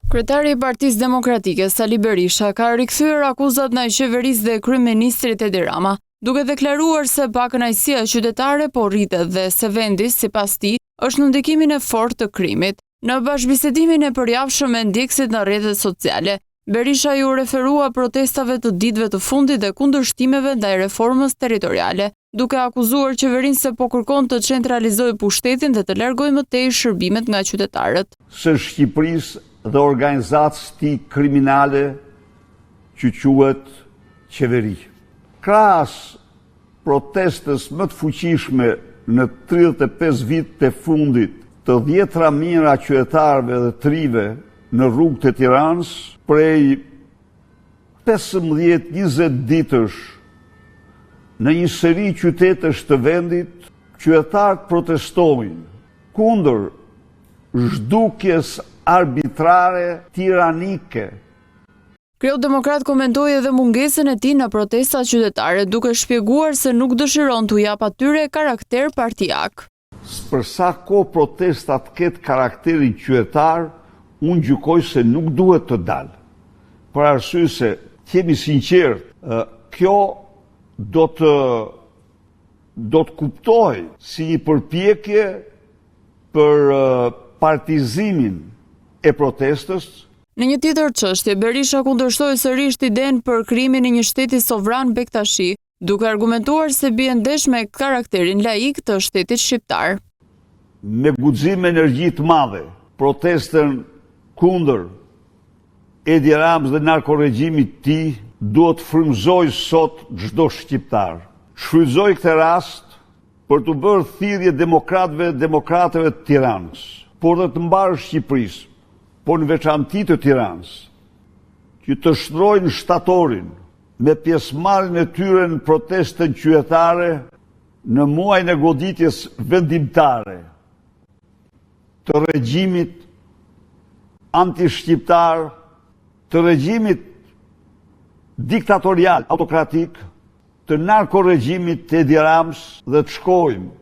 Kryetari i Partisë Demokratike Sali Berisha ka rikthyer akuzat ndaj qeverisë dhe kryeministrit Edi Rama, duke deklaruar se pakënaqësia qytetare po rritet dhe se vendi, sipas tij, është në ndikimin e fortë të krimit. Në bashkëbisedimin e përjavshëm me ndjekësit në rrjetet sociale, Berisha ju referua protestave të ditëve të fundit dhe kundërshtimeve ndaj reformës territoriale, duke akuzuar qeverinë se po kërkon të centralizojë pushtetin dhe të largojë më tej shërbimet nga qytetarët. Së Shqipërisë dhe organizatës ti kriminale që quhet qeveri. Krahas protestës më të fuqishme në 35 vitet e fundit të 10 mijëra qytetarëve dhe trive në rrugët e Tiranës, prej 15-20 ditësh në një seri qytetësh të vendit, qytetarët protestojnë kundër zhdukjes arbitrare tiranike. Kryeudemokrat komentoi edhe mungesën e tij në protestat qytetare, duke shpjeguar se nuk dëshiron t'u jap atyre karakter partijak. Për sa kohë protestat ketë karakterin qytetar, unë gjykoj se nuk duhet të dalë. Për arsye se, jemi sinqert, kjo do të kuptoj si një përpjekje për partizimin e protestës. Në një tjetër çështje, Berisha kundërshtoi sërish idenë për krijimin e një shteti sovran Bektashi, duke argumentuar se bie ndesh me karakterin laik të shtetit shqiptar. Me guxim energji të madhe, protestën kundër Edi Ramës dhe narkoregjimit të tij duhet frymëzoj sot çdo shqiptar. Shfrytëzoj këtë rast për të bërë thirrje demokratëve të Tiranës, por dhe të mbarë Shqipërisë, por në veçanti të Tiranës, që të shndrojnë shtatorin me pjesëmarrjen e tyre në protestën qytetare në muajin e goditjes vendimtare të regjimit anti-shqiptar, të regjimit diktatorial, autokratik, të narkoregjimit të Edi Ramës dhe të shkojmë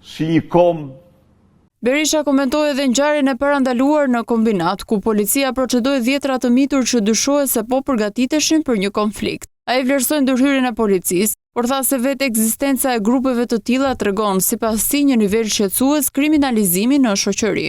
si një kom. Berisha komentoi edhe ngjarjen e parandaluar në kombinat, ku policia procedoi 10 të mitur që dyshohet se po përgatiteshin për një konflikt. Ai vlerësoi ndërhyrjen e policisë, por tha se vetë ekzistenca e grupeve të tilla tregon sipas tij një nivel shqetësues kriminalizimi në shoqëri.